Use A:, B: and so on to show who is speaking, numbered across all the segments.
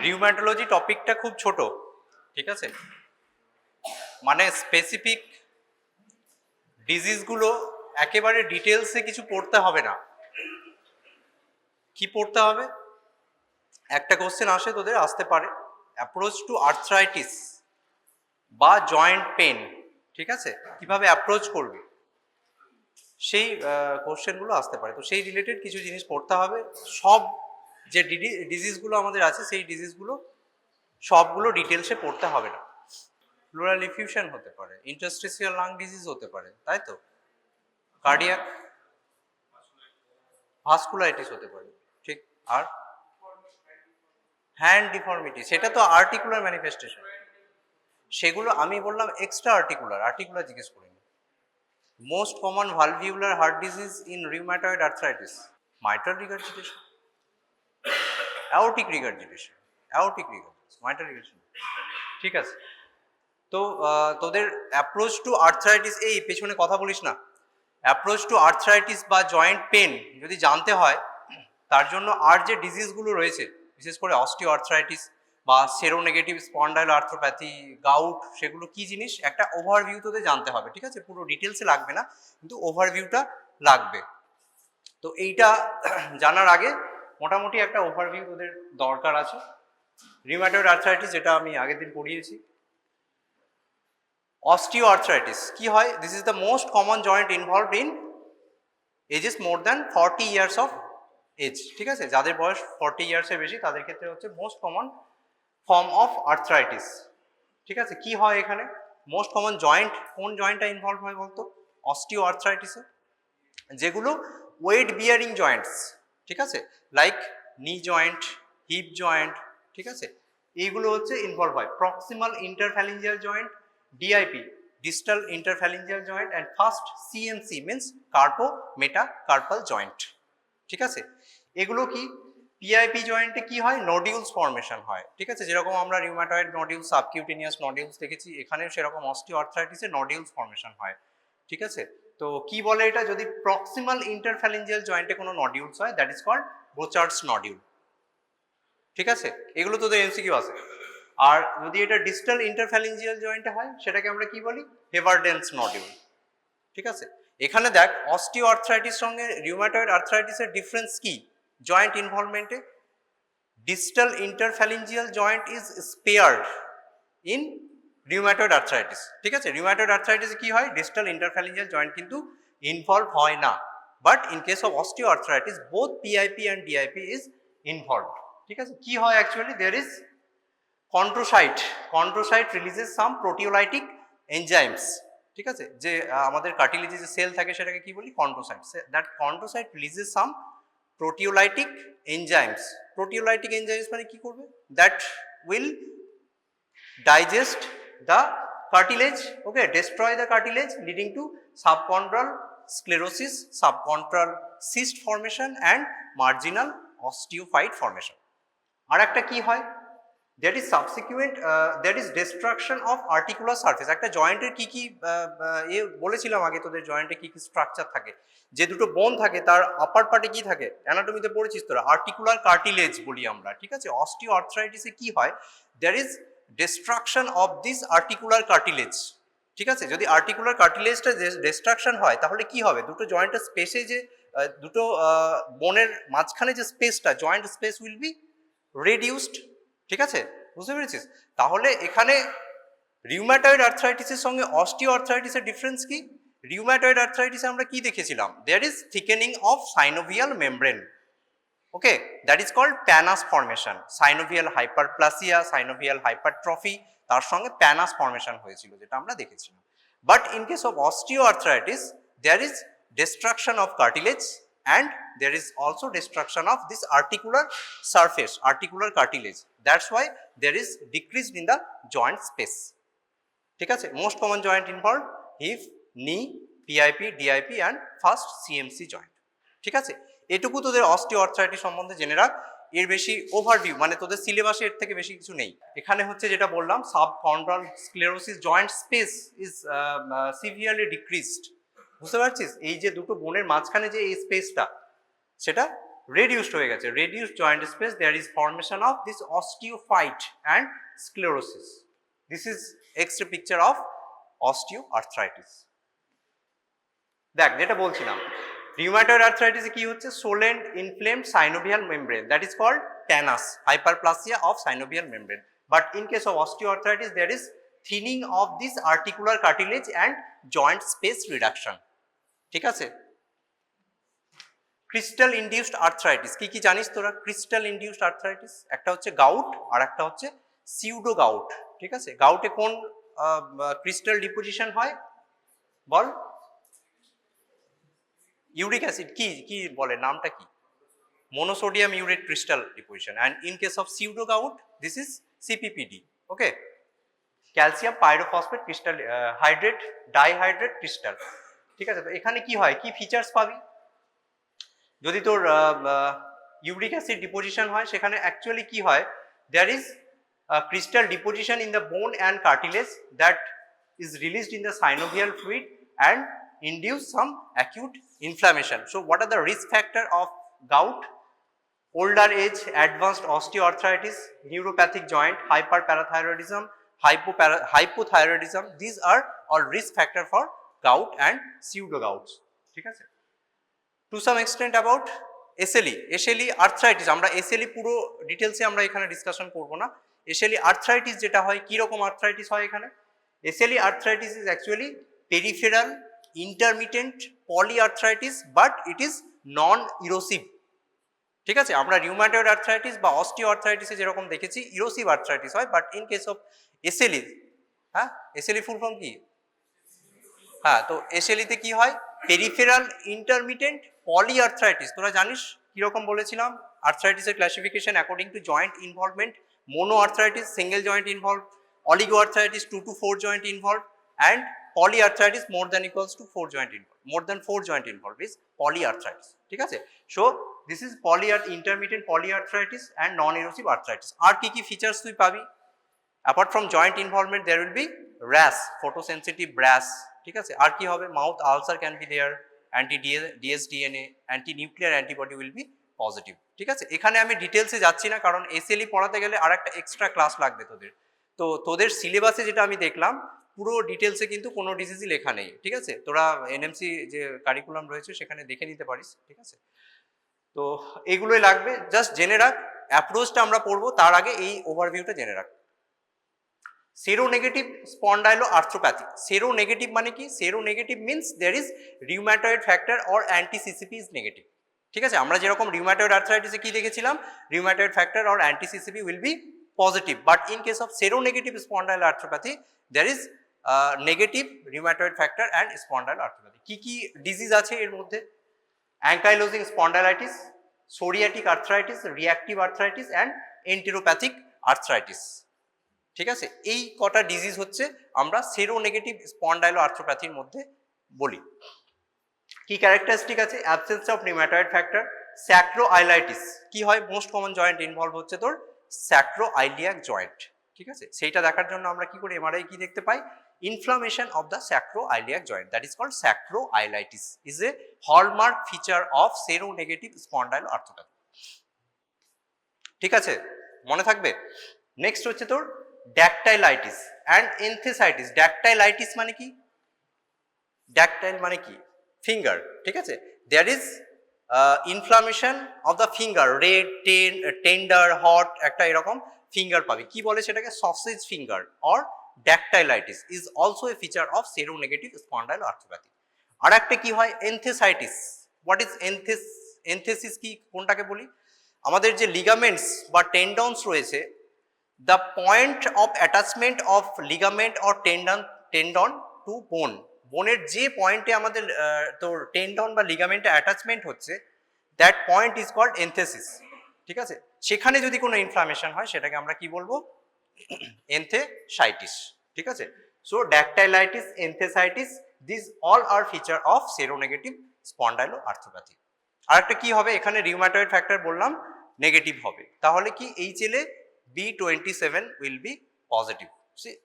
A: Rheumatology টপিকটা খুব ছোট, ঠিক আছে, মানে স্পেসিফিক ডিজিজগুলো একেবারে ডিটেলসে কিছু পড়তে হবে না। কি পড়তে হবে? একটা কোশ্চেন আসে, তোদের আসতে পারে, অ্যাপ্রোচ টু আর্থ্রাইটিস বা জয়েন্ট পেন, ঠিক আছে, কিভাবে অ্যাপ্রোচ করবি, সেই কোশ্চেনগুলো আসতে পারে। তো সেই রিলেটেড কিছু জিনিস পড়তে হবে। সব যে ডিজিজগুলো আমাদের আছে সেই ডিজিজগুলো সবগুলো ডিটেলসে পড়তে হবে না। প্লুরাল ইফিউশন হতে পারে, ইন্টারস্টিসিয়াল লাং ডিজিজ হতে পারে, তাই তো, কার্ডিয়াক ভাস্কুলাইটিস হতে পারে, ঠিক। আর হ্যান্ড ডিফর্মিটি, সেটা তো আর্টিকুলার ম্যানিফেস্টেশন, সেগুলো আমি বললাম এক্সট্রা আর্টিকুলার। আর্টিকুলার জিজ্ঞেস করিনি। Most common valvular heart disease in rheumatoid arthritis, mitral regurgitation, aortic regurgitation, mitral regurgitation, ঠিক আছে। তো তোদের অ্যাপ্রোচ টু আর্থ্রাইটিস, এই পেছনে কথা বলিস না, অ্যাপ্রোচ টু আর্থ্রাইটিস বা জয়েন্ট পেন যদি জানতে হয়, তার জন্য আর যে ডিজিজগুলো রয়েছে, বিশেষ করে অস্টিও আর্থ্রাইটিস বা সেরোনেগেটিভ স্পন্ডাইল আর্থ্রোপ্যাথি, গাউট, সেগুলো কি জিনিস একটা ওভারভিউ তোদের জানতে হবে, ঠিক আছে। পুরো ডিটেলসে লাগবে না, কিন্তু ওভারভিউটা লাগবে। তো এইটা জানার আগে মোটামুটি একটা ওভারভিউ তোদের দরকার আছে। রিউম্যাটয়েড আর্থ্রাইটিস, যেটা আমি আগের দিন পড়িয়েছি। অস্টিওআর্থ্রাইটিস কি হয়? This is the most common joint involved in ages more than 40 years of age, ঠিক আছে। যাদের বয়স 40 ইয়ার্সের বেশি তাদের ক্ষেত্রে হচ্ছে most common form of arthritis, ঠিক আছে। কি হয় এখানে? মোস্ট কমন জয়েন্ট, কোন জয়েন্টটা ইনভলভ হয় বলতো অস্টিওআর্থ্রাইটিসে? যেগুলো ওয়েট বিয়ারিং জয়েন্টস, ঠিক আছে, লাইক নি জয়েন্ট, হিপ জয়েন্ট, ঠিক আছে, এইগুলো হচ্ছে ইনভলভ হয়। Proximal interphalangeal joint, DIP, distal interphalangeal joint, and first CMC means carpometacarpal joint, ঠিক আছে। এগুলো কি? পিআইপি জয়েন্টে কি হয়? নোডিউলস ফর্মেশন হয়, ঠিক আছে। যেরকম আমরা রিউম্যাটয়েড নোডিউল, সাবকিউটেনিয়াস নোডিউলস দেখেছি, এখানেও সেরকম অস্টিওআর্থ্রাইটিসে নোডিউলস ফর্মেশন হয়, ঠিক আছে। তো কি বলে এটা? যদি প্রক্সিমাল ইন্টারফ্যালেঞ্জিয়াল জয়েন্টে কোনো নডিউলস হয়, দ্যাট ইজ কল্ড বোচার্ডস নডিউল, ঠিক আছে। এগুলো তোদের এমসিকিউ আছে। আর যদি এটা ডিস্টাল ইন্টারফ্যালেঞ্জিয়াল জয়েন্টে হয়, সেটাকে আমরা কি বলি? হেভারডেন্স নডিউল, ঠিক আছে। এখানে দেখ, অস্টিওআর্থ্রাইটিস সঙ্গে রিউম্যাটয়েড আর্থ্রাইটিসের ডিফারেন্স কি জয়েন্ট ইনভলভমেন্টে? Distal interphalangeal joint is spared in rheumatoid arthritis, ঠিক আছে। রিউম্যাটয়েড আর্থ্রাইটিসে কি হয়? ডিস্টাল ইন্টারফ্যালেঞ্জিয়াল জয়েন্ট কিন্তু ইনভলভ হয় না, but in case of osteoarthritis both PIP and DIP is involved, ঠিক আছে। কি হয় actually? There is chondrocyte releases some proteolytic enzymes, ঠিক আছে। যে আমাদের কার্টিলেজে যে সেল থাকে সেটাকে কি বলি? Chondrocyte. That chondrocyte releases some proteolytic enzymes. Proteolytic enzymes মানে কি করবে? That will digest the cartilage, okay, destroy the cartilage, leading to subchondral sclerosis, subchondral cyst formation and marginal osteophyte formation. আর একটা কি হয়? That is subsequent, that is destruction of articular surface. একটা জয়েন্টের কি কি বলেছিলাম আগে তোদের, জয়েন্টে কি কি স্ট্রাকচার থাকে। যে দুটো বোন থাকে তার আপার পার্টে কি থাকে? অ্যানাটমিতে পড়েছিস তোরা, আর্টিকুলার কার্টিলেজ বলি আমরা, ঠিক আছে। অস্টিওআর্থ্রাইটিসে কি হয়? there is destruction of this articular cartilage, ঠিক আছে। যদি আর্টিকুলার কার্টিলেজটা ডিস্ট্রাকশন হয়, তাহলে কি হবে? দুটো জয়েন্টের স্পেসে যে দুটো বোনের মাঝখানে যে স্পেসটা, joint space will be reduced, ঠিক আছে, বুঝতে পেরেছিস? তাহলে এখানে রিউম্যাটয়েড আর্থ্রাইটিসের সঙ্গে অস্টিওআর্থ্রাইটিসের ডিফারেন্স কি? রিউম্যাটয়েড আর্থ্রাইটিসে আমরা কি দেখেছিলাম? There is thickening of synovial membrane, okay, that is called pannus formation. Synovial hyperplasia, synovial hypertrophy, তার সঙ্গে প্যানাস ফর্মেশন হয়েছিল, যেটা আমরা দেখেছিলাম। But in case of osteoarthritis there is destruction of cartilage and there is also destruction of this articular surface, articular cartilage. That's why there is decrease in the joint space, ঠিক আছে। Most common joint involve hip, knee, PIP, DIP and first CMC joint, ঠিক আছে। এটুকু তোদের osteoarthritis সম্বন্ধে জেনে রাখ। এর বেশি ওভারভিউ মানে তোদের সিলেবাসে এর থেকে বেশি কিছু নেই। এখানে হচ্ছে যেটা বললাম, subchondral sclerosis, joint space is severely decreased, বুঝতে পারছিস? এই যে দুটো বোনের মাঝখানে যে এই স্পেসটা, সেটা রেডিউসড হয়ে গেছে, reduced joint space, there is formation of this osteophyte and sclerosis. This is X ray picture of osteoarthritis. দেখ যেটা বলছিলাম, রিউমাটয়েড আর্থ্রাইটিসে কি হচ্ছে, swollen inflamed synovial membrane, that is called pannus, hyperplasia of synovial membrane. But in case of osteoarthritis there is thinning of this articular cartilage and joint space reduction। ঠিক আছে। Crystal induced arthritis কি কি জানিস তোরা? Crystal induced arthritis একটা হচ্ছে gout আর একটা হচ্ছে সিউডো গাউট। ঠিক আছে, গাউটে কোন ক্রিস্টাল ডিপোজিশন হয় বল? ইউরিক অ্যাসিড কি কি বলে, নামটা কি? monosodium urate crystal deposition, and in case of pseudo gout this is CPPD। okay, calcium pyrophosphate crystal hydrate dihydrate crystal। ঠিক আছে, তো এখানে কি হয়, কি ফিচার্স পাবি? যদি তোর ইউরিক অ্যাসিড ডিপোজিশন হয় সেখানে অ্যাকচুয়ালি কি হয়, there is crystal deposition in the bone and cartilage that is released in the synovial fluid and induce some acute inflammation। So what are the risk factor of gout? Older age, advanced osteoarthritis, neuropathic joint, hyperparathyroidism, hypothyroidism, these are all risk factor for gout and pseudo gouts। ঠিক আছে। To some extent about SLE, SLE arthritis, আমরা SLE পুরো ডিটেলসে আমরা এখানে discussion করব না। SLE arthritis যেটা হয়, কি রকম আর্থ্রাইটিস হয় এখানে? SLE arthritis is actually peripheral intermittent polyarthritis but it is non erosive। ঠিক আছে, আমরা রিউমাটয়েড আর্থ্রাইটিস বা অস্টিওআর্থ্রাইটিসে যেরকম দেখেছি ইরোসিভ আর্থ্রাইটিস হয়, but in case of SLE, হ্যাঁ SLE ফুল ফর্ম কি? হ্যাঁ, তো SLE তে কি হয়, পেরিফেরাল ইন্টারমিটেন্ট পলিআর্থ্রাইটিস। তোরা জানিস কিরকম বলেছিলাম আর্থ্রাইটিসের classification according to joint involvement? Monoarthritis single joint involve, oligoarthritis 2 to 4 joint involve, and polyarthritis more than equals to 4 joint involved, more than 4 joint involved is polyarthritis। ঠিক আছে, so this is intermittent polyarthritis and non erosive arthritis। আর কি কি features তুই পাবি? apart from joint involvement there will be rash, photosensitive rash। ঠিক আছে, আর কি হবে? Mouth ulcer can be there, anti DSDNA, anti nuclear antibody will be positive. ঠিক আছে, এখানে আমি ডিটেলসে যাচ্ছি না কারণ SLE পড়াতে গেলে আর একটা এক্সট্রা ক্লাস লাগবে তোদের। তো তোদের সিলেবাসে যেটা আমি দেখলাম পুরো ডিটেলসে কিন্তু কোনো ডিজিজই লেখা নেই। ঠিক আছে, তোরা NMC যে কারিকুলাম রয়েছে সেখানে দেখে নিতে পারিস। ঠিক আছে, তো এগুলোই লাগবে, জাস্ট জেনে রাখ। অ্যাপ্রোচটা আমরা পড়বো তার আগে এই ওভারভিউটা জেনে রাখ। Seronegative spondylo arthropathy. সেরোনেগেটিভ মানে কি? Seronegative means there is rheumatoid factor or anti CCP is negative. ঠিক আছে, আমরা যেরকম রিউম্যাটয়েড আর্থ্রাইটিসে কি দেখেছিলাম, rheumatoid factor or anti CCP will be positive, but in case of seronegative spondyloarthropathy there is negative rheumatoid factor and spondyloarthropathy. কি কি disease আছে এর মধ্যে? Ankylosing spondylitis, psoriatic arthritis, reactive arthritis and enteropathic arthritis. ঠিক আছে, এই কটা disease হচ্ছে আমরা সেরোনেগেটিভ স্পন্ডাইলো আর্থ্রোপ্যাথির মধ্যে বলি। কি ক্যারেক্টারিস্টিক আছে? Absence of rheumatoid factor, sacroiliitis. কি হয়? মোস্ট কমন জয়েন্ট ইনভলভ হচ্ছে তোর স্যাক্রোআইলিয়াক জয়েন্ট। ঠিক আছে, সেইটা দেখার জন্য আমরা কি করি, এমআরআই কি দেখতে পাই? Inflammation of the sacroiliac joint, that is called sacroiliitis, is a hallmark feature of seronegative spondyloarthropathy. ঠিক আছে, মনে থাকবে। নেক্সট হচ্ছে তোর ড্যাকটাইলাইটিস অ্যান্ড এনথেসাইটিস। ড্যাকটাইলাইটিস মানে কি? ড্যাকটাইল মানে কি? ফিঙ্গার। ঠিক আছে, there is inflammation of the finger, red, tender, hot, একটা এরকম ফিঙ্গার পাবি। কি বলে সেটাকে? Sausage finger or dactylitis is also a feature of seronegative spondyloarthropathy. আর একটা কি হয়? এনথেসাইটিস। What is enthesis? কি, কোনটাকে বলি? আমাদের যে লিগামেন্টস বা টেন্ডনস রয়েছে, the point of attachment of ligament or tendon to bone, বোনের যে পয়েন্টে আমাদের তোর টেন্ডন বা লিগামেন্টে অ্যাটাচমেন্ট হচ্ছে, দ্যাট পয়েন্ট ইজ কল্ড এনথেসিস। ঠিক আছে, সেখানে যদি কোনো ইনফ্লামেশন হয় সেটাকে আমরা কি বলবো? এনথেসাইটিস। ঠিক আছে, so dactylitis, enthesitis, this all are feature of seronegative spondyloarthropathy. আর একটা কি হবে? এখানে রিউম্যাটয়েড ফ্যাক্টর বললাম নেগেটিভ হবে, তাহলে কি HLA B27 will be positive।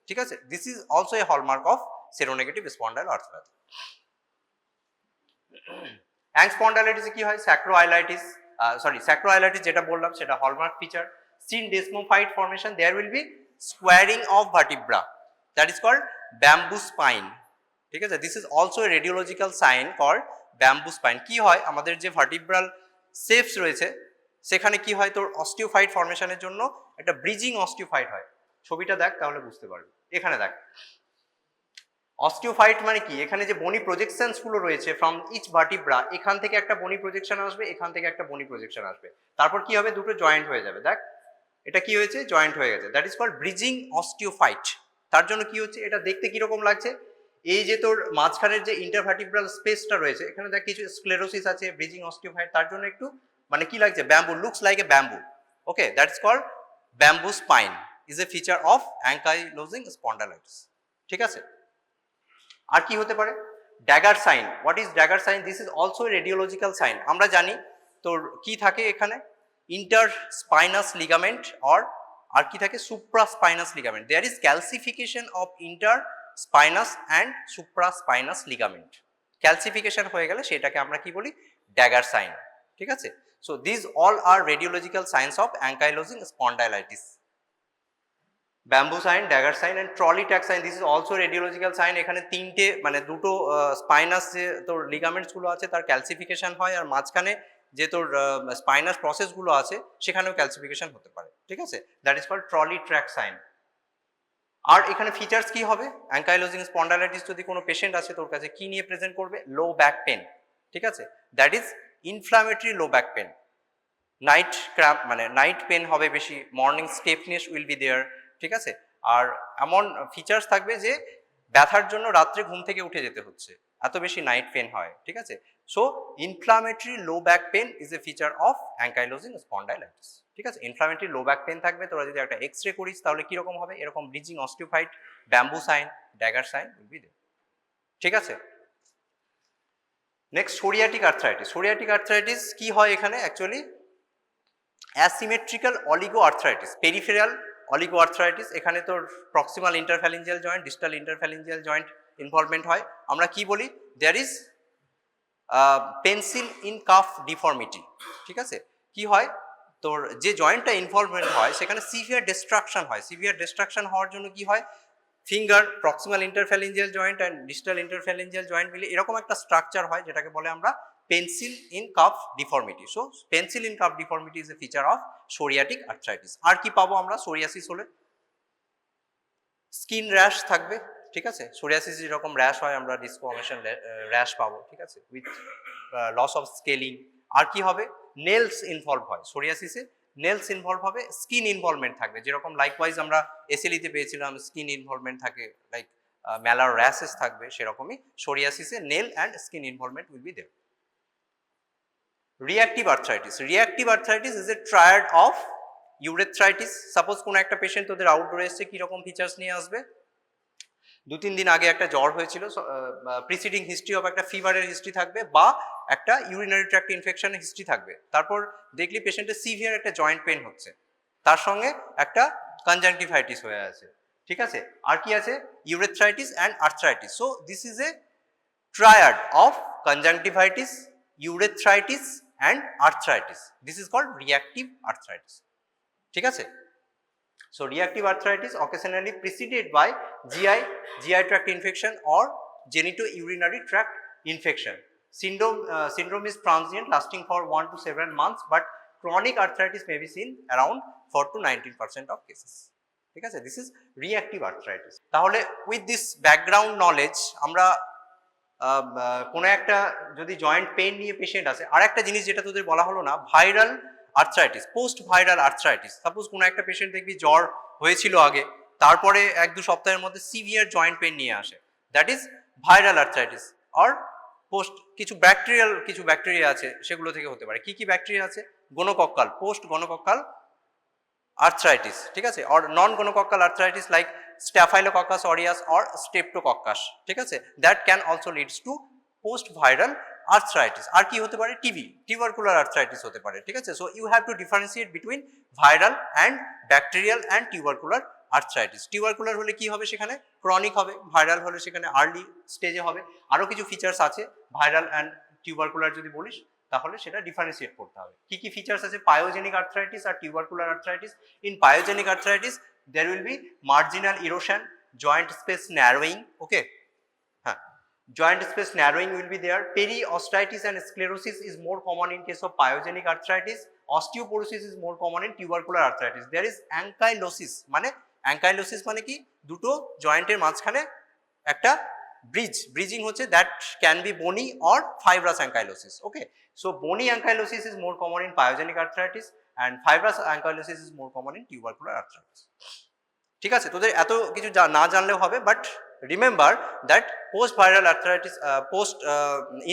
A: ঠিক আছে, this is also a hallmark of seronegative spondylo arthropathy। and spondylitis কি হয়? sacroiliitis, স্যাক্রোআইলাইটিস যেটা বললাম সেটা hallmark feature. Syndesmophyte formation, there will be squaring of vertebra, that is called bamboo spine. ঠিক আছে, this is also a radiological sign called bamboo spine. কি হয়, আমাদের যে ভার্টিব্রাল শেপস রয়েছে সেখানে কি হয়, তোর অস্টিওফাইট ফর্মেশনের জন্য একটা ব্রিজিং অস্টিওফাইট হয়। ছবিটা দেখ তাহলে বুঝতে পারবি। এখানে দেখ, অস্টিওফাইট মানে কি, এখানে যে বনি প্রজেকশনস গুলো রয়েছে ফ্রম ইচ ভার্টিব্রা, এখান থেকে একটা বনি প্রজেকশন আসবে, এখান থেকে একটা বনি প্রজেকশন আসবে, তারপর কি হবে, দুটো জয়েন্ট হয়ে যাবে। দেখ এটা কি হয়েছে, জয়েন্ট হয়ে গেছে, that is called bridging osteophyte. তার জন্য কি হচ্ছে, এটা দেখতে কিরকম লাগছে, এই যে তোর মাঝখানের যে ইন্টারভার্টিব্রাল স্পেসটা রয়েছে এখানে দেখ কিছু স্ক্লেরোসিস আছে, ব্রিজিং অস্টিওফাইট, তার জন্য একটু মানে কি লাগছে, bamboo, looks like a bamboo. Okay, that is called bamboo spine, is a feature of ankylosing spondylitis. ঠিক আছে, আর কি হতে পারে, dagger sign. What is dagger sign? This is also radiological sign. আমরা জানি তোর কি থাকে এখানে, ইন্টার স্পাইনাস লিগামেন্ট আর কি থাকে, supraspinous ligament. There is calcification of interspinous and supraspinous ligament. Calcification হয়ে গেলে সেটাকে আমরা কি বলি, ড্যাগার সাইন। ঠিক আছে, so this all are radiological signs of ankylosing spondylitis. Bamboo sign, dagger sign and trolley track sign, this is also radiological sign. এখানে তিনটে মানে দুটো স্পাইনাস যে তোর লিগামেন্টস গুলো আছে তার ক্যালসিফিকেশন হয়, আর মাঝখানে যে তোর স্পাইনাস প্রসেস গুলো আছে সেখানেও ক্যালসিফিকেশন হতে পারে। ঠিক আছে, that is called trolley track sign. আর এখানে ফিচার্স কি হবে, অ্যাঙ্কাইলোজিং স্পন্ডাইলাইটিস যদি কোনো পেশেন্ট আছে তোর কাছে, কি নিয়ে প্রেজেন্ট করবে, লো ব্যাক পেন। ঠিক আছে, that is inflammatory low back pain. Night cramp মানে নাইট পেন হবে বেশি, morning stiffness will be there. ঠিক আছে, আর এমন ফিচার্স থাকবে যে ব্যথার জন্য রাত্রে ঘুম থেকে উঠে যেতে হচ্ছে, এত বেশি নাইট পেন হয়। ঠিক আছে, so inflammatory low back pen is a feature of ankylosing spondylitis. ঠিক আছে, ইনফ্লামেটরি লো ব্যাক পেন থাকবে, তোরা যদি একটা এক্স রে করিস তাহলে কিরকম হবে, এরকম bridging osteophyte, bamboo sign, dagger sign will be there. ঠিক আছে, next psoriatic arthritis. Psoriatic arthritis কি হয় এখানে, actually asymmetrical oligoarthritis, peripheral oligoarthritis. এখানে তোর proximal interphalangeal joint, distal interphalangeal joint involvement হয়। আমরা কি বলি, there is pencil in cup deformity. ঠিক আছে, কি হয়, তোর যে জয়েন্টটা ইনভলভমেন্ট হয় সেখানে সিভিয়ার ডিস্ট্রাকশন হয়। সিভিয়ার ডিস্ট্রাকশন হওয়ার জন্য কি হয়, finger, proximal interphalangeal joint and distal interphalangeal joint মিলে এরকম একটা স্ট্রাকচার হয় যেটাকে বলে আমরা pencil in cup deformity. So pencil in cup deformity is a feature of psoriatic arthritis. আর কি পাবো আমরা সোরিয়াসিস হলে, স্কিন র্যাশ থাকবে। ঠিক আছে, সোরিয়াসিস যেরকম র্যাশ হয় আমরা ডিসফর্মেশন র্যাশ পাবো। ঠিক আছে, উইথ লস অফ স্কেলিং। আর কি হবে, নেলস ইনভলভ হয় সোরিয়াসিসে, নেলস ইনভলভ হবে, স্কিন ইনভলভমেন্ট থাকবে, যেরকম লাইকওয়াইজ আমরা এসএলইতে পেয়েছিলাম স্কিন ইনভলভমেন্ট থাকে, লাইক ম্যালার র্যাশেস থাকবে, সেরকমই সোরিয়াসিসে nail and skin involvement will be there. Reactive arthritis. Reactive arthritis is a triad of urethritis. Suppose কোনো একটা পেশেন্ট তোদের আউটডোরে এসছে, কিরকম ফিচার্স নিয়ে আসবে, 2-3 দিন আগে একটা জ্বর হয়েছিল, প্রিসিডিং হিস্ট্রি অফ একটা ফিভারের হিস্ট্রি থাকবে, বা একটা ইউরিনারি ট্র্যাক্ট ইনফেকশনের হিস্ট্রি থাকবে। তারপর দেখলি পেশেন্টের সিভিয়ার একটা জয়েন্ট পেন হচ্ছে, তার সঙ্গে একটা কনজাংটিভাইটিস হয়ে আছে। ঠিক আছে, আর কি আছে, urethritis and arthritis. So this is a triad of conjunctivitis, urethritis and arthritis. This is called reactive arthritis. ঠিক আছে, so reactive arthritis occasionally preceded by GI tract infection or genitourinary tract infection. Syndrome is transient, lasting for 1 to 7 months, but chronic arthritis may be seen around 4 to 19% of cases. ঠিক আছে, this is reactive arthritis. তাহলে with this background knowledge আমরা কোনো একটা যদি joint pain নিয়ে patient আছে, আর একটা জিনিস যেটা তোদের বলা হলো না, viral arthritis, post viral arthritis. Suppose কোনো একটা পেশেন্ট দেখবি জ্বর হয়েছিল আগে, তারপরে 1-2 সপ্তাহের মধ্যে সিভিয়ার জয়েন্ট পেন নিয়ে আসে, দ্যাট ইজ ভাইরাল আর্থ্রাইটিস। আর পোস্ট কিছু ব্যাকটেরিয়া আছে, সেগুলো থেকে হতে পারে। কি কি ব্যাকটেরিয়া আছে, গোনোকক্কাল, পোস্ট গোনোকক্কাল আর্থ্রাইটিস। ঠিক আছে, আর non gonococcal arthritis like staphylococcus aureus or streptococcus. ঠিক আছে, that can also leads to post viral arthritis. আর কি হতে পারে, টিউবারকুলার আর্থ্রাইটিস হতে পারে। ঠিক আছে, so you have to differentiate between viral and bacterial and tubercular arthritis. Tubercular হলে কি হবে, সেখানে ক্রনিক হবে, ভাইরাল হলে সেখানে আর্লি স্টেজে হবে। আরও কিছু ফিচার্স আছে ভাইরাল অ্যান্ড টিউবারকুলার যদি বলিস, তাহলে সেটা ডিফারেন্সিয়েট করতে হবে। কি কি ফিচার্স আছে পায়োজেনিক আর্থ্রাইটিস আর tubercular arthritis? In pyogenic arthritis there will be marginal erosion, joint space narrowing, okay, joint space narrowing will be there. Periosteosis and sclerosis is more common in case of pyogenic arthritis. Osteoporosis is more common in tubercular arthritis. There is ankylosis, মানে ankylosis মানে কি দুটো জয়েন্টের মাঝখানে একটা bridging হচ্ছে, that can be bony or fibrous ankylosis, okay. So bony ankylosis is more common in pyogenic arthritis and fibrous ankylosis is more common in tubercular arthritis. ঠিক আছে, তোদের এত কিছু না জানলেও হবে, but remember that post viral arthritis, post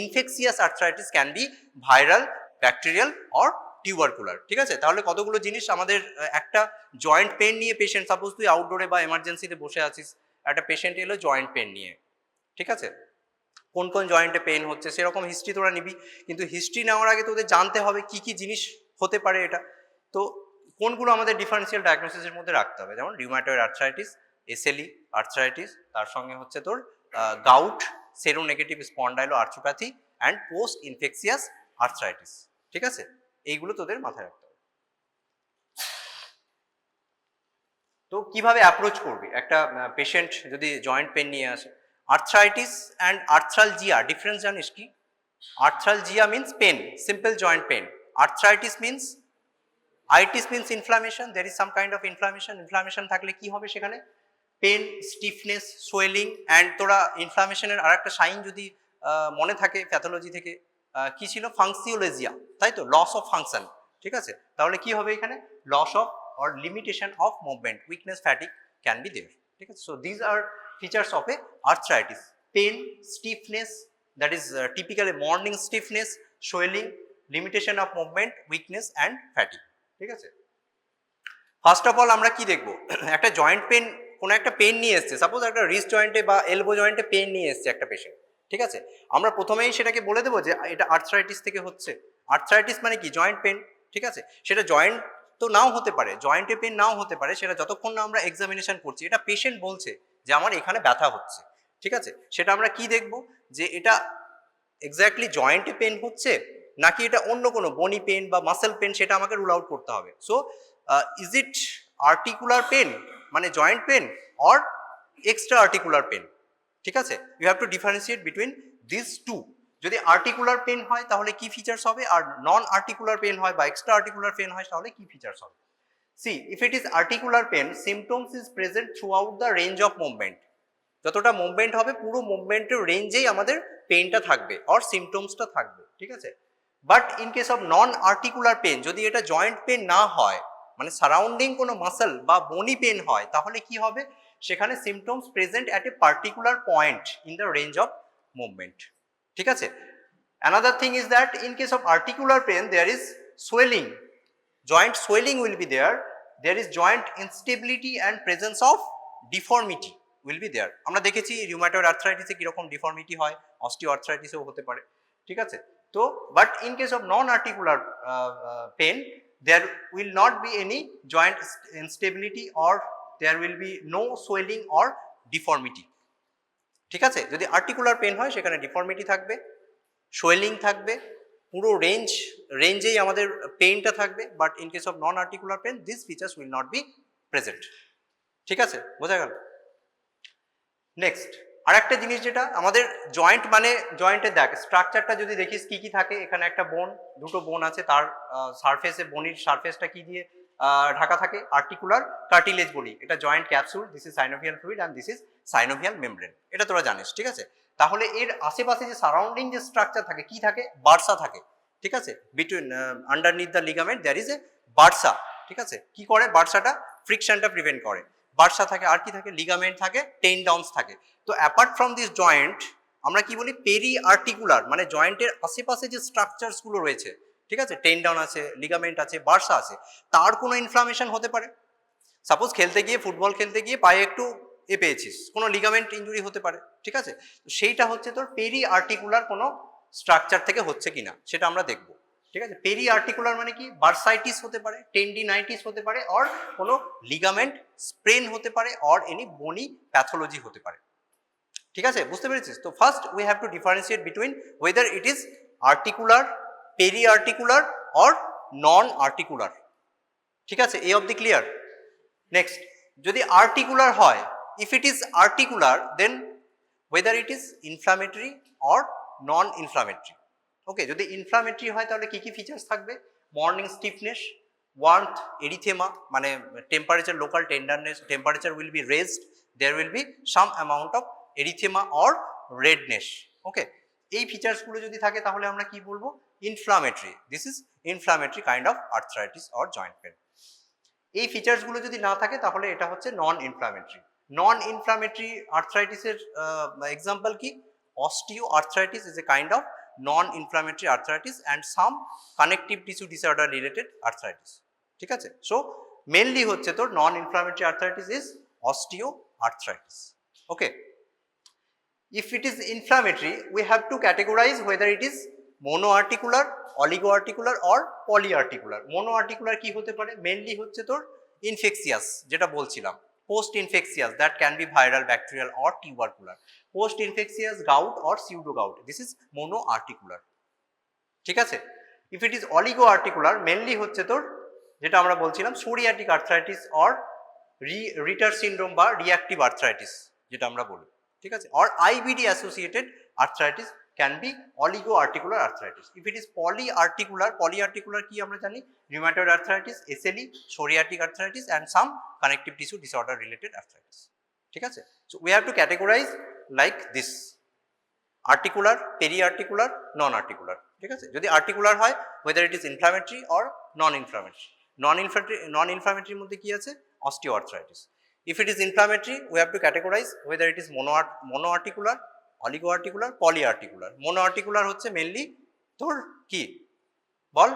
A: infectious arthritis can be viral, bacterial or tubercular. ঠিক আছে, তাহলে কতগুলো জিনিস আমাদের, একটা জয়েন্ট পেন নিয়ে পেশেন্ট, সাপোজ তুই আউটডোরে বা এমার্জেন্সিতে বসে আছিস, একটা পেশেন্ট এলো জয়েন্ট পেন নিয়ে, ঠিক আছে, কোন কোন জয়েন্টে পেন হচ্ছে সেরকম হিস্ট্রি তোরা নিবি, কিন্তু হিস্ট্রি নেওয়ার আগে তোদের জানতে হবে কি কি জিনিস হতে পারে এটা। তো কোনগুলো আমাদের ডিফারেন্সিয়াল ডায়াগনোসিসের মধ্যে রাখতে হবে, যেমন রিউমাটয়েড আর্থ্রাইটিস, এসএলই আর্থ্রাইটিস, তার সঙ্গে হচ্ছে তোর gout, seronegative spondylo arthropathy and post infectious arthritis. ঠিক আছে, এইগুলো তোদের মাথায় রাখতে হবে। তো কিভাবে অ্যাপ্রোচ করবি একটা পেশেন্ট যদি জয়েন্ট পেন নিয়ে আসে? আর্থ্রাইটিস অ্যান্ড আর্থ্রালজিয়া ডিফারেন্স জানিস কি? Arthralgia means pain, simple joint pain. Arthritis means, itis means inflammation, there is some kind of inflammation, inflammation থাকলে কি হবে সেখানে? পেন, স্টিফনেস, সোয়েলিং, অ্যান্ড তোরা ইনফ্লামেশনের আর একটা সাইন যদি মনে থাকে প্যাথোলজি থেকে, কি ছিল? ফাংসিওলেজিয়া, তাই তো, লস অফ ফাংশন। ঠিক আছে, তাহলে কি হবে এখানে? Loss of or limitation of movement, weakness, fatigue can be there. ঠিক আছে, so these are features of a arthritis: pain, stiffness, that is typically morning stiffness, swelling, limitation of movement, weakness and fatigue. ঠিক আছে, first of all আমরা কি দেখবো? একটা joint pain, কোনো একটা পেন নিয়ে এসছে, সাপোজ একটা রিস্ট জয়েন্টে বা এলবো জয়েন্টে পেন নিয়ে এসছে একটা পেশেন্ট। ঠিক আছে, আমরা প্রথমেই সেটাকে বলে দেবো যে এটা আর্থ্রাইটিস থেকে হচ্ছে। আর্থ্রাইটিস মানে কি? Joint pain. ঠিক আছে, সেটা জয়েন্ট তো নাও হতে পারে, জয়েন্টে পেন নাও হতে পারে, সেটা যতক্ষণ না আমরা এক্সামিনেশন করছি, এটা পেশেন্ট বলছে যে আমার এখানে ব্যথা হচ্ছে। ঠিক আছে, সেটা আমরা কি দেখবো? যে এটা এক্স্যাক্টলি জয়েন্টে পেন হচ্ছে নাকি এটা অন্য কোনো বনি পেন বা মাসেল পেন, সেটা আমাকে রুল আউট করতে হবে। So is it articular pain মানে joint pain or extra articular pain? ঠিক আছে, you have to differentiate between this two. যদি আর্টিকুলার পেন হয় তাহলে কি ফিচার্স হবে, আর নন আর্টিকুলার পেন হয় বা এক্সট্রা আর্টিকুলার পেন হয় তাহলে কি ফিচার্স হবে? See, if it is articular pain, symptoms is present throughout the range of movement. যতটা মুভমেন্ট হবে পুরো মুভমেন্টের রেঞ্জেই আমাদের পেনটা থাকবে অর সিমটমসটা থাকবে। ঠিক আছে, but in case of non articular pain, যদি এটা জয়েন্ট পেন না হয়, মানে সারাউন্ডিং কোনো মাসল বা বনি পেন হয়, তাহলে কি হবে? সেখানে symptoms present at a particular point in the range of movement. ঠিক আছে, another thing is that in case of articular pain there is swelling, joint swelling will be there, there is joint instability and presence of deformity will be there. আমরা দেখেছি rheumatoid আর্থ্রাইটিসে কিরকম deformity হয়, osteo আর্থ্রাইটিসেও হতে পারে। ঠিক আছে, তো but in case of non articular pain there will not be any joint instability or there will be no swelling or deformity. ঠিক আছে, যদি আর্টিকুলার পেন হয় সেখানে ডিফর্মিটি থাকবে, সোয়েলিং থাকবে, পুরো রেঞ্জেই আমাদের পেইনটা থাকবে, but in case of non articular pain this features will not be present. ঠিক আছে, বোঝা গেল? নেক্সট আর একটা জিনিস যেটা আমাদের জয়েন্ট, মানে জয়েন্টের দেখ স্ট্রাকচারটা যদি দেখিস কি কি থাকে, এখানে একটা বোন, দুটো বোন আছে, তার সারফেসে, বনির সারফেসটা কি দিয়ে ঢাকা থাকে? আর্টিকুলার কার্টিলেজ বলি। এটা joint capsule, this is synovial fluid and this is synovial membrane, এটা তোরা জানিস। ঠিক আছে, তাহলে এর আশেপাশে যে সারাউন্ডিং যে স্ট্রাকচার থাকে কি থাকে? বার্সা থাকে। ঠিক আছে, between underneath the ligament there is a bursa. ঠিক আছে, কি করে বার্সাটা? ফ্রিকশনটা প্রিভেন্ট করে। বার্সা থাকে, আর কি থাকে? লিগামেন্ট থাকে, টেন্ডনস থাকে। তো অ্যাপার্ট ফ্রম দিস জয়েন্ট আমরা কি বলি? পেরি আর্টিকুলার, মানে জয়েন্টের আশেপাশে যে স্ট্রাকচারস গুলো রয়েছে, ঠিক আছে, টেন্ডন আছে, লিগামেন্ট আছে, বার্সা আছে, তার কোনো ইনফ্লামেশন হতে পারে। সাপোজ খেলতে গিয়ে, ফুটবল খেলতে গিয়ে পায়ে একটু পেয়েছিস, কোনো লিগামেন্ট ইনজুরি হতে পারে। ঠিক আছে, সেইটা হচ্ছে তোর পেরি আর্টিকুলার কোনো স্ট্রাকচার থেকে হচ্ছে কিনা সেটা আমরা দেখব। ঠিক আছে, পেরি আর্টিকুলার মানে কি? বার্সাইটিস হতে পারে, টেন্ডিনাইটিস হতে পারে, অর কোনো লিগামেন্ট স্প্রেন হতে পারে, অর এনি বনি প্যাথোলজি হতে পারে। ঠিক আছে, বুঝতে পেরেছিস? তো first we have to differentiate between whether it is articular periarticular or non articular. ঠিক আছে, এই অবধি ক্লিয়ার? নেক্সট, যদি আর্টিকুলার হয়, if it is articular then whether it is inflammatory or non inflammatory. Okay, যদি ইনফ্লামেটরি হয় তাহলে কি কি ফিচার্স থাকবে? মর্নিং স্টিফনেস, ওয়ার্মথ, এরিথেমা, মানে temperature, local tenderness, temperature will be raised, there will be some amount of erythema or redness. ওকে, এই ফিচার্সগুলো যদি থাকে তাহলে আমরা কি বলবো? Inflammatory. This is inflammatory kind of arthritis or joint pain. এই ফিচার্সগুলো যদি না থাকে তাহলে এটা হচ্ছে নন ইনফ্লামেটরি। নন ইনফ্লামেটরি আর্থ্রাইটিসের এক্সাম্পল কি? Osteoarthritis is a kind of non inflammatory arthritis and some connective tissue disorder related arthritis. ঠিক আছে, সো মেনলি হচ্ছে তোর non inflammatory arthritis is osteoarthritis. Okay, if it is inflammatory we have to categorize whether it is monoarticular, oligoarticular or polyarticular. monoarticular কি হতে পারে? Mainly হচ্ছে তোর infectious, যেটা বলছিলাম, post infectious, that can be viral, bacterial or tubercular. Post infectious gout or pseudo gout, this is monoarticular. ঠিক আছে, if it is oligoarticular mainly হচ্ছে তোর যেটা আমরা বলছিলাম psoriatic arthritis or Reiter syndrome বা রিঅ্যাক্টিভ আর্থ্রাইটিস যেটা আমরা বলি। ঠিক আছে, or IBD associated arthritis can be oligoarticular arthritis. If it is polyarticular কি আমরা জানি? rheumatoid arthritis, SLE, psoriatic arthritis and some connective tissue disorder related arthritis. ঠিক আছে, so we have to categorize like this: articular, periarticular, non articular. ঠিক আছে, যদি articular হয় whether it is inflammatory or non inflammatory. non inflammatory মধ্যে কি আছে? osteoarthritis. If it is inflammatory, we have to categorize whether it is monoarticular, oligoarticular, polyarticular. monoarticular হচ্ছে mainly তোর কি বল?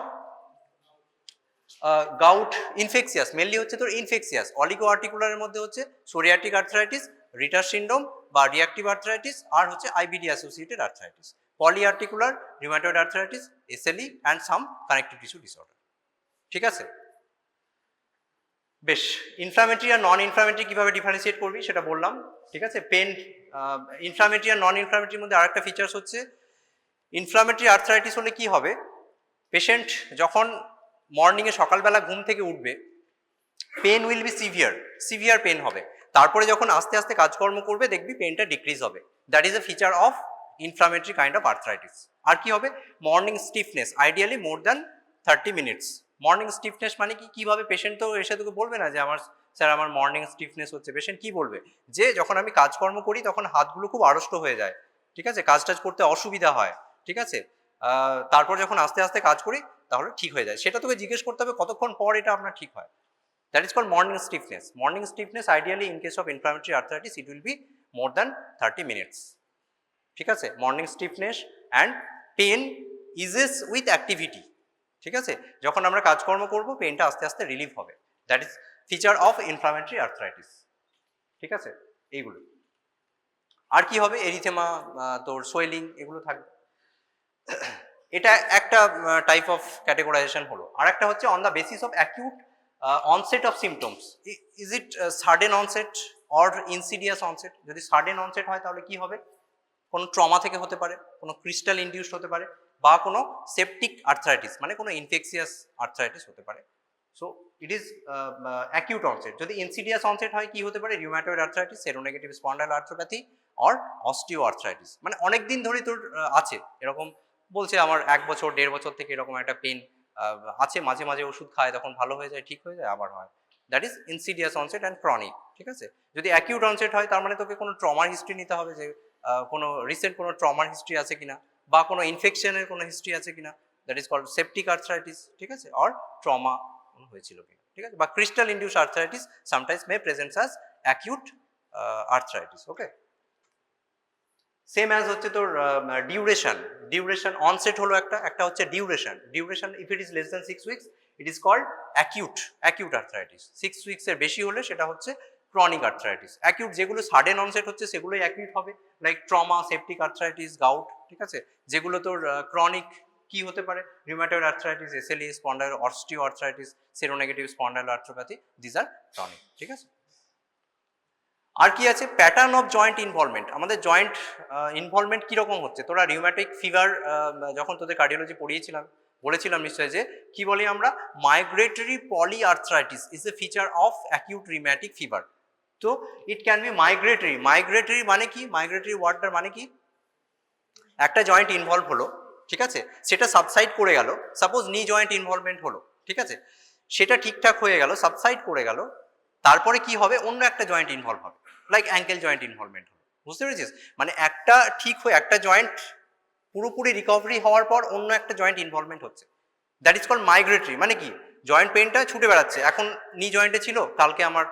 A: গাউট, ইনফেকশিয়াস, মেনলি হচ্ছে তোর ইনফেকশিয়াস। অলিগোআর্টিকুলারের মধ্যে হচ্ছে সোরিয়াটিক আর্থ্রাইটিস, রিটার সিনড্রোম বা রিঅ্যাক্টিভ আর্থ্রাইটিস, আর হচ্ছে IBD associated arthritis. Polyarticular, rheumatoid arthritis, SLE and some connective tissue disorder. ঠিক আছে, বেশ, ইনফ্লামেটরি আর নন ইনফ্লামেটরি কিভাবে ডিফারেন্সিয়েট করবি সেটা বললাম। ঠিক আছে, পেন, ইনফ্লামেটরি আর নন ইনফ্লামেটরির মধ্যে আরেকটা ফিচার্স হচ্ছে, ইনফ্লামেটরি আর্থ্রাইটিস হলে কি হবে? পেশেন্ট যখন মর্নিংয়ে সকালবেলা ঘুম থেকে উঠবে, pain will be severe pain হবে। তারপরে যখন আস্তে আস্তে কাজকর্ম করবে দেখবি পেনটা ডিক্রিজ হবে। That is a feature of inflammatory kind of arthritis. আর কি হবে? Morning stiffness, ideally more than 30 minutes. Morning stiffness মানে কি? কিভাবে? পেশেন্ট তো এসে তোকে বলবে না যে আমার স্যার আমার মর্নিং স্টিফনেস হচ্ছে। পেশেন্ট কি বলবে? যে যখন আমি কাজকর্ম করি তখন হাতগুলো খুব আড়ষ্ট হয়ে যায়, ঠিক আছে, কাজ টাজ করতে অসুবিধা হয়, ঠিক আছে, তারপর যখন আস্তে আস্তে কাজ করি তাহলে ঠিক হয়ে যায়। সেটা তোকে জিজ্ঞেস করতে হবে কতক্ষণ পর এটা আপনার ঠিক হয়। That is called morning stiffness. Morning stiffness ideally in case of inflammatory arthritis it will be more than 30 minutes. ঠিক আছে, morning stiffness and pain eases with activity. ঠিক আছে, যখন আমরা কাজকর্ম করবো পেনটা আস্তে আস্তে রিলিভ হবে। That is feature of inflammatory arthritis. ঠিক আছে, এইগুলো। আর কি হবে? এরিথেমা, তোর সোয়েলিং, এগুলো থাকবে। এটা একটা টাইপ অফ ক্যাটেগরাইজেশন হলো। আর একটা হচ্ছে on the basis of acute onset of symptoms. Is it sudden onset or insidious onset? যদি সাডেন অনসেট হয় তাহলে কি হবে? কোনো ট্রমা থেকে হতে পারে, কোনো ক্রিস্টাল ইনডিউসড হতে পারে, বা কোনো সেপটিক আর্থ্রাইটিস মানে কোনো ইনফেকশিয়াস আর্থ্রাইটিস হতে পারে। So it is acute onset. যদি ইনসিডিয়াস অনসেট হয় কি হতে পারে? Rheumatoid arthritis, seronegative spondyloarthropathy or osteoarthritis. মানে অনেক দিন ধরে তোর আছে এরকম, বলছে আমার 1 বছর 1.5 বছর থেকে এরকম একটা পেন আছে, মাঝে মাঝে ওষুধ খায়, তখন ভালো হয়ে যায়, ঠিক হয়ে যায়, আবার হয়। That is insidious onset and chronic. ঠিক আছে, যদি অ্যাকিউট অনসেট হয় তার মানে তোকে কোনো ট্রমার হিস্ট্রি নিতে হবে, যে কোনো রিসেন্ট কোনো ট্রমার হিস্ট্রি আছে কিনা, বা কোনো ইনফেকশনের কোনো হিস্ট্রি আছে কিনা, that is called septic arthritis. ঠিক আছে, অর ট্রমা হয়েছিল কিনা। ঠিক আছে, বা crystal induced arthritis sometimes may presents as acute arthritis. Okay, same as হচ্ছে তোর ডিউরেশন অনসেট হলো একটা হচ্ছে duration if it is less than 6 weeks it is called acute arthritis. 6 উইকসের বেশি হলে সেটা হচ্ছে ক্রনিক আর্থ্রাইটিস। অ্যাকিউট যেগুলো সাডেন অনসেট হচ্ছে সেগুলোই অ্যাকিউট হবে, like trauma, septic arthritis, gout. ঠিক আছে, যেগুলো তোর ক্রনিক কি হতে পারে? Rheumatoid arthritis, SLE, spondyl osteoarthritis, seronegative spondyloarthropathy, this are chronic. ঠিক আছে, আর কি আছে? Pattern of joint involvement. আমাদের জয়েন্ট ইনভলভমেন্ট কিরকম হচ্ছে? তোরা রিউম্যাটিক ফিভার যখন তোদের কার্ডিওলজি পড়িয়েছিলাম বলেছিলাম নিশ্চয়ই যে কি বলি আমরা, migratory polyarthritis is a feature of acute rheumatic fever. তো it can be migratory. Migratory মানে কি? মাইগ্রেটরি ওয়ার্ডটার মানে কি? একটা জয়েন্ট ইনভলভ হলো, ঠিক আছে, সেটা সাবসাইড করে গেল, সাপোজ নি জয়েন্ট ইনভলভমেন্ট হলো, ঠিক আছে, সেটা ঠিকঠাক হয়ে গেল, সাবসাইড করে গেল, তারপরে কি হবে, অন্য একটা জয়েন্ট ইনভলভ হবে, লাইক অ্যাঙ্কেল জয়েন্ট ইনভলভমেন্ট হলো। বুঝতে পেরেছিস? মানে একটা ঠিক হয়ে একটা জয়েন্ট পুরোপুরি রিকভারি হওয়ার পর অন্য একটা জয়েন্ট ইনভলভমেন্ট হচ্ছে, দ্যাট ইজ কল্ড মাইগ্রেটরি। মানে কি? জয়েন্ট পেনটা ছুটে বেড়াচ্ছে, এখন নি জয়েন্টে ছিল, কালকে আমার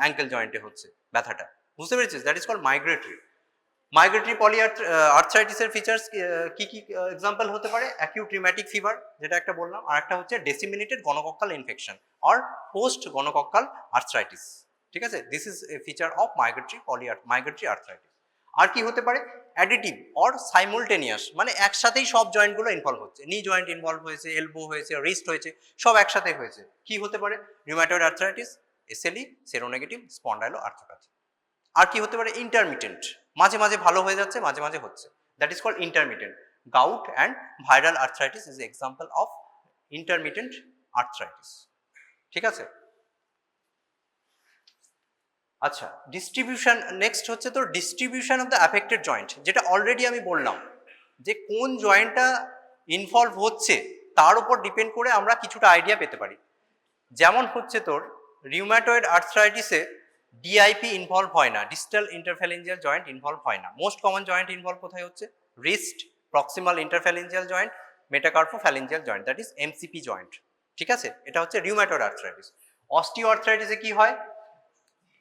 A: অ্যাঙ্কেল জয়েন্টে হচ্ছে ব্যথাটা। বুঝতে পেরেছিস? That is called migratory. Migratory পলিআর্থ্রাইটিসের ফিচার্স কি কি এক্সাম্পল হতে পারে? অ্যাকিউট রিউম্যাটিক ফিভার যেটা একটা বললাম, আর একটা হচ্ছে disseminated gonococcal infection or post gonococcal arthritis. ঠিক আছে, this is a feature of migratory arthritis. আর কি হতে পারে? অ্যাডিটিভ অর সাইমুলটেনিয়াস, মানে একসাথেই সব জয়েন্টগুলো ইনভলভ হচ্ছে, নি জয়েন্ট ইনভলভ হয়েছে, এলবো হয়েছে, রিস্ট হয়েছে, সব একসাথে হয়েছে। কি হতে পারে? Rheumatoid arthritis, SLE, seronegative spondyloarthropathy. আর কি হতে পারে? ইন্টারমিটেন্ট, মাঝে মাঝে ভালো হয়ে যাচ্ছে, মাঝে মাঝে হচ্ছে, that is called intermittent. Gout and viral arthritis is example of intermittent arthritis. ঠিক আছে, আচ্ছা, ডিস্ট্রিবিউশন নেক্সট হচ্ছে তোর distribution of the affected joint, যেটা অলরেডি আমি বললাম যে কোন জয়েন্টটা ইনভলভ হচ্ছে তার উপর ডিপেন্ড করে আমরা কিছুটা আইডিয়া পেতে পারি। যেমন হচ্ছে তোর রিউম্যাটয়েড আর্থ্রাইটিসে ডিআইপি ইনভলভ হয় না, ডিস্টাল ইন্টারফ্যালেঞ্জিয়াল জয়েন্ট ইনভলভ হয় না। মোস্ট কমন জয়েন্ট ইনভলভ কোথায় হচ্ছে? Wrist, proximal interphalangeal joint, metacarpophalangeal joint, that is MCP joint. ঠিক আছে, এটা হচ্ছে রিউম্যাটয়েড আর্থ্রাইটিস। অস্টিও আর্থ্রাইটিসে কি হয়?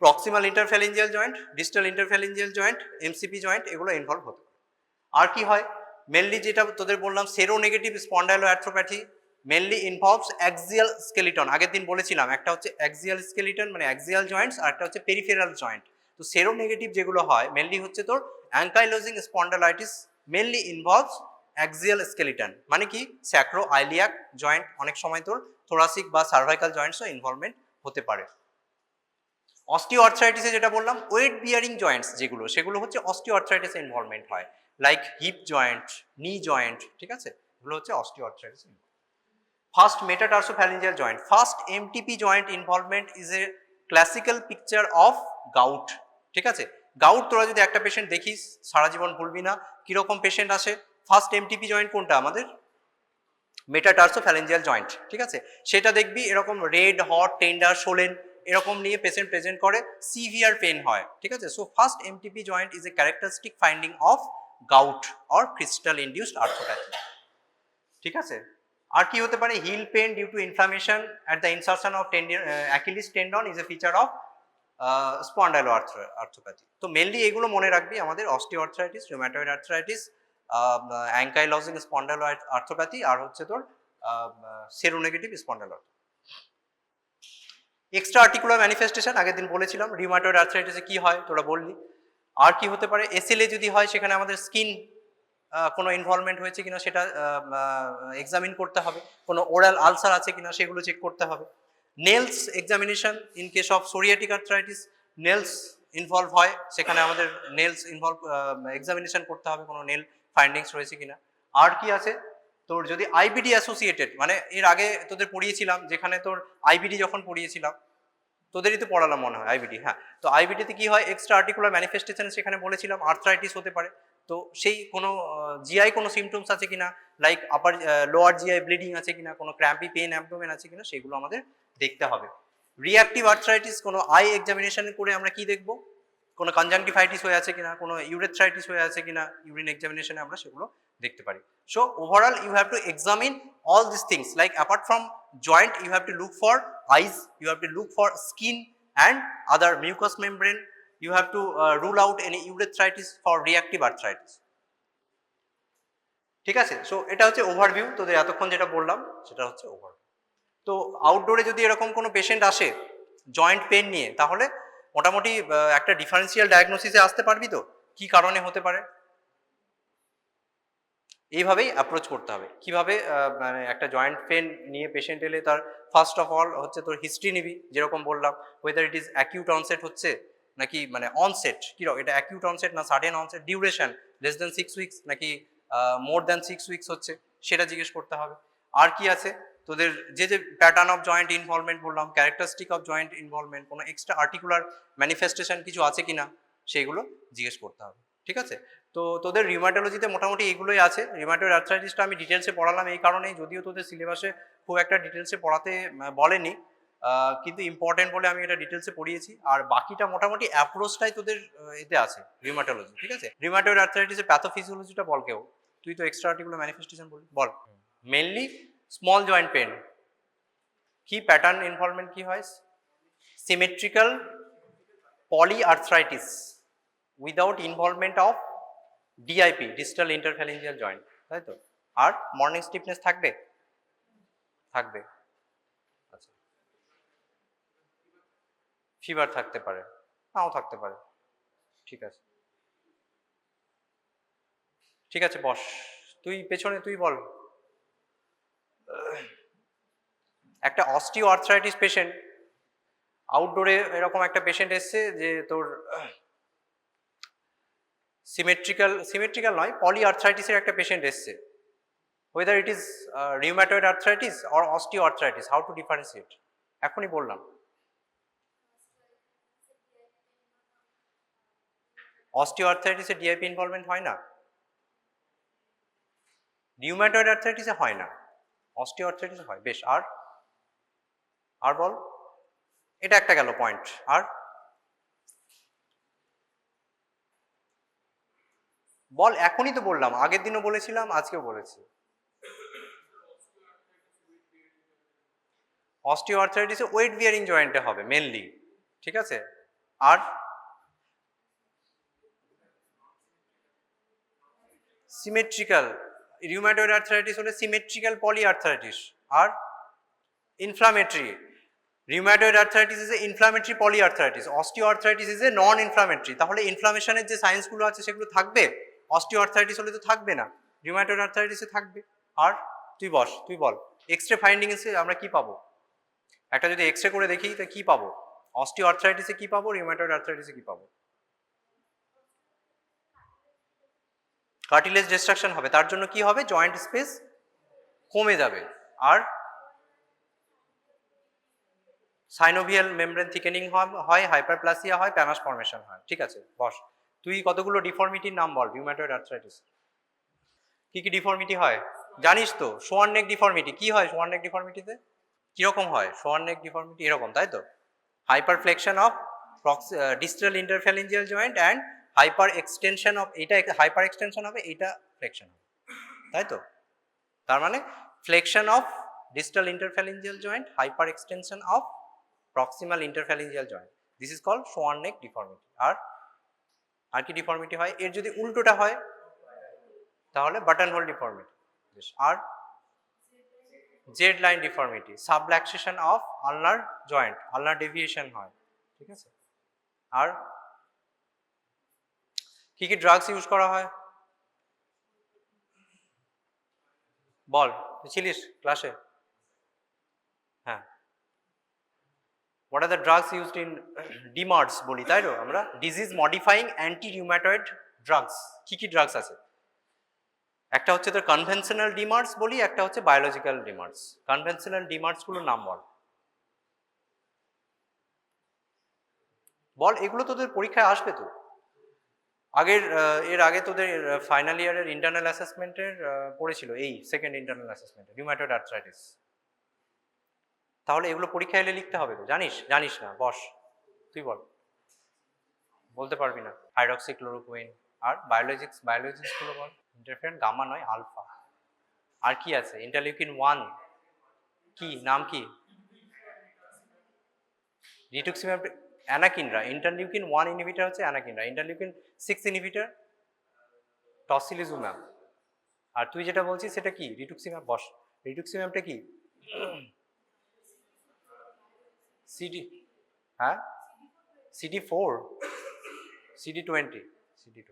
A: Proximal interphalangeal joint, distal interphalangeal joint, MCP joint, এগুলো ইনভলভ হতে পারে। আর কি হয়? মেনলি যেটা তোদের বললাম, seronegative spondyloarthropathy mainly involves axial skeleton. আগের দিন বলেছিলাম একটা হচ্ছে অ্যাক্সিয়াল স্কেলিটন মানে অ্যাক্সিয়াল জয়েন্টস, আর একটা হচ্ছে পেরিফেরাল জয়েন্ট। তো সেরোনেগেটিভ যেগুলো হয় মেনলি হচ্ছে তোর ankylosing spondylitis mainly involves axial skeleton, মানে কি স্যাক্রো আইলিয়াক জয়েন্ট, অনেক সময় তোর থোরাসিক বা সার্ভাইকাল জয়েন্টসও ইনভলভমেন্ট হতে পারে। অস্টিও আর্থ্রাইটিসে যেটা বললাম, ওয়েট বিয়ারিং জয়েন্টস যেগুলো, সেগুলো হচ্ছে অস্টিও আর্থ্রাইটিসে ইনভলভমেন্ট হয়, like hip joint, knee joint. ঠিক আছে, এগুলো হচ্ছে osteoarthritis. First metatarsophalangeal joint, first MTP joint involvement is a classical picture of gout. ঠিক আছে, গাউট তোরা যদি একটা পেশেন্ট দেখিস সারা জীবন ভুলবি না, কিরকম পেশেন্ট আসে। ফার্স্ট এমটিপি জয়েন্ট কোনটা? আমাদের মেটাটার্সোফ্যালেঞ্জিয়াল জয়েন্ট। ঠিক আছে, সেটা দেখবি এরকম রেড, হট, টেন্ডার, সোলেন এরকম নিয়ে পেশেন্ট প্রেজেন্ট করে, সিভিয়ার পেন হয়। ঠিক আছে, so first MTP joint is a characteristic finding of gout or crystal induced arthropathy. ঠিক আছে, আর কি হতে পারে? Heel pain due to inflammation at the insertion of Achilles tendon is a feature of spondyloarthropathy. তো mainly এগুলো মনে রাখবি, আমাদের osteoarthritis, rheumatoid arthritis, ankylosing spondyloarthropathy, আর হচ্ছে তোর seronegative spondylo. Extra articular manifestation আগের দিন বলেছিলাম, রিউম্যাটয়েড আর্থ্রাইটিসে কি হয় তোরা বললি। আর কি হতে পারে? এসএলএ যদি হয় সেখানে আমাদের স্কিন কোনো ইনভলভমেন্ট হয়েছে কিনা সেটা এক্সামিন করতে হবে, কোনো ওরাল আলসার আছে কিনা সেগুলো চেক করতে হবে। Nails examination, in case of psoriatic arthritis nails involve হয়, সেখানে আমাদের নেলস এক্সামিনেশন করতে হবে, কোনো নেল ফাইন্ডিংস রয়েছে কিনা। আর কি আছে তোর? যদি আইবিডি অ্যাসোসিয়েটেড, মানে এর আগে তোদের পড়িয়েছিলাম, যেখানে তোর আইবিডি যখন পড়িয়েছিলাম তোদেরই তো পড়ালাম মনে হয় আইবিডি। হ্যাঁ, তো আইবিডিতে কি হয়? এক্সট্রা আর্টিকুলার ম্যানিফেস্টেশন, সেখানে বলেছিলাম আর্থ্রাইটিস হতে পারে। তো সেই কোনো জিআই কোনো সিমটমস আছে কিনা, like upper lower GI bleeding আছে কিনা, কোনো ক্র্যাম্পি পেন অ্যাবডোমেন আছে কিনা, সেগুলো আমাদের দেখতে হবে। রিঅ্যাক্টিভ আর্থ্রাইটিস কোনো আই এক্সামিনেশন করে আমরা কি দেখবো? কোনো কনজাংটিভাইটিস হয়ে আছে কিনা, কোনো ইউরেথ্রাইটিস হয়ে আছে কিনা, ইউরিন এক্সামিনেশনে আমরা সেগুলো দেখতে পারি। So overall you have to examine all these things, like apart from joint you have to look for eyes, you have to look for skin and other mucous membrane, you have to rule out any urethritis for reactive arthritis. ঠিক আছে, so এটা হচ্ছে overview, তোদের এতক্ষণ যেটা বললাম সেটা হচ্ছে ওভারভিউ। তো আউটডোরে যদি এরকম কোনো পেশেন্ট আসে জয়েন্ট পেন নিয়ে, তাহলে মোটামুটি একটা ডিফারেন্সিয়াল ডায়াগনোসিসে আসতে পারবি তো কি কারণে হতে পারে। এইভাবেই অ্যাপ্রোচ করতে হবে। কিভাবে? মানে একটা জয়েন্ট পেন নিয়ে পেশেন্ট এলে তার ফার্স্ট অফ অল হচ্ছে তোর হিস্ট্রি নিবি, যেরকম বললাম, weather it is acute onset হচ্ছে নাকি মানে অনসেট, কিরকম এটা অ্যাকিউট অনসেট না sudden onset, duration less than 6 weeks নাকি মোর দ্যান 6 উইকস হচ্ছে, সেটা জিজ্ঞেস করতে হবে। আর কি আছে তোদের, যে যে প্যাটার্ন অফ জয়েন্ট ইনভলভমেন্ট বললাম, ক্যারেক্টারিস্টিক অফ জয়েন্ট ইনভলভমেন্ট, কোনো এক্সট্রা আর্টিকুলার ম্যানিফেস্টেশন কিছু আছে কিনা সেগুলো জিজ্ঞেস করতে হবে, ঠিক আছে। তো তোদের রিউমাটোলজিতে মোটামুটি এগুলোই আছে। রিউমাটয়েড আর্থ্রাইটিসটা আমি ডিটেলসে পড়ালাম এই কারণেই, যদিও তোদের সিলেবাসে খুব একটা ডিটেলসে পড়াতে বলেনি, কিন্তু ইম্পর্টেন্ট বলে আমি এটা ডিটেলসে পড়িয়েছি। আর বাকিটা মোটামুটি অ্যাপ্রোচটাই তোদের এতে আছে রিউমাটোলজি, ঠিক আছে। রিউমাটয়েড আর্থ্রাইটিসের প্যাথোফিজিওলজিটা বল কেউ, তুই তো এক্সট্রা আর্টিকুলার ম্যানিফেস্টেশন বল বল। মেনলি স্মল জয়েন্ট পেন, কি প্যাটার্ন ইনভলভমেন্ট কি হয়, symmetrical polyarthritis without involvement of DIP, distal interphalangeal joint, তাই তো। আর মর্নিং স্টিফনেস থাকবে, থাকবে, আচ্ছা। ফিভার থাকতে পারে, নাও থাকতে পারে, ঠিক আছে, ঠিক আছে, বস তুই পেছনে, তুই বল। একটা অস্টিও আর্থ্রাইটিস পেশেন্ট, আউটডোরে এরকম একটা পেশেন্ট এসছে যে তোর সিমেট্রিক্যাল নয়, পলিআর্থ্রাইটিসের একটা পেশেন্ট এসছে। whether it is rheumatoid arthritis or osteoarthritis, how to differentiate, এখনই বললাম। অস্টিওআর্থ্রাইটিসে ডিআইপি ইনভলভমেন্ট হয় না, রিউম্যাটয়েড আর্থ্রাইটিসে হয় না, অস্টিওআর্থ্রাইটিসে হয়। বেশ, আর বল, এটা একটা গেল পয়েন্ট। আর বল, এখনই তো বললাম, আগের দিনও বলেছিলাম, আজকেও বলেছি। অস্টিওআর্থ্রাইটিসে ওয়েট বিয়ারিং জয়েন্টে হবে মেনলি, ঠিক আছে। আর সিমেট্রিক্যাল, রিউম্যাটয়েড আর্থ্রাইটিস হলে সিমেট্রিক্যাল পলিআর্থ্রাইটিস। আর inflammatory, rheumatoid arthritis is a inflammatory polyarthritis, osteoarthritis is a non inflammatory. তাহলে ইনফ্লামেশনের যে সাইন্সগুলো আছে সেগুলো থাকবে, অস্টিওআর্থ্রাইটিস হলে তো থাকবে না, রিউম্যাটয়েড আর্থ্রাইটিসে থাকবে। আর তুই বল এক্সরে ফাইন্ডিংসে আমরা কি পাবো, একটা যদি এক্সরে করে দেখি তো কি পাবো, অস্টিওআর্থ্রাইটিসে কি পাবো, রিউম্যাটয়েড আর্থ্রাইটিসে কি পাবো। কার্টিলেজ ডিস্ট্রাকশন হবে, তার জন্য কি হবে, জয়েন্ট স্পেস কমে যাবে। আর সাইনোভিয়াল মেমব্রেন থিকেনিং হয়, হাইপারপ্লাসিয়া হয়, প্যানাস ফর্মেশন হয়, ঠিক আছে। বস, তুই কতগুলো ডিফর্মিটির নাম বল রিউম্যাটয়েড আর্থ্রাইটিস, কি কি ডিফর্মিটি হয় জানিস তো। সোয়ান নেক ডিফর্মিটি কি হয়, সোয়ান নেক ডিফর্মিটিতে কিরকম হয়, সোয়ান নেক ডিফর্মিটি এরকম, তাই তো। Hyperflexion of distal interphalangeal joint and hyperextension of, এটা হাইপার এক্সটেনশন হবে, এটা ফ্লেকশন হবে, তাই তো। তার মানে flexion of distal interphalangeal joint, hyperextension of proximal interphalangeal joint, this is called swan neck deformity. আর কি ডিফর্মিটি হয়, এর যদি উল্টোটা হয় তাহলে বাটন হোল ডিফর্মিটি। আর Z line deformity, subluxation of ulnar joint, ulnar deviation হয়, ঠিক আছে। আর কি কি ড্রাগস ইউজ করা হয় বল, ছিলিস ক্লাসে, হ্যাঁ। What are the drugs used in DMARDs বলি, তাই তো আমরা, disease modifying anti rheumatoid drugs. কি কি ড্রাগস আছে, একটা হচ্ছে তোর কনভেনশনাল ডিমার্স বলি, একটা হচ্ছে বায়োলজিক্যাল ডিমার্স। কনভেনশনাল ডিমার্স গুলোর নাম বল, বল, এগুলো তোদের পরীক্ষায় আসবে তো। এর আগে তোদের ফাইনাল ইয়ারের ইন্টারনাল অ্যাসেসমেন্টের পড়েছিল, এই সেকেন্ড ইন্টারনাল অ্যাসেসমেন্টে রিউম্যাটয়েড আর্থ্রাইটিস। তাহলে এগুলো পরীক্ষা এলে লিখতে হবে তো, জানিস না, বস তুই বল, বলতে পারবি না। হাইড্রক্সিক্লোরোকুইন। আর বায়োলজিক্স গুলো বল, ইন্টারফেরন গামা নয় আলফা। আর কি আছে, ইন্টারলিউকিন 1, কি নাম কি, রিটুক্সিম্যাব, অ্যানাকিনরা। ইন্টারলিউকিন 1 ইনহিবিটর হচ্ছে অ্যানাকিনরা, ইন্টারলিউকিন 6 ইনহিবিটর টসিলিজুম্যাব। আর তুই যেটা বলছিস সেটা কি, রিটুক্সিম্যাব। বস, রিটুক্সিম্যাবটা কি, সিডি, হ্যাঁ, CD4, CD20, CD20।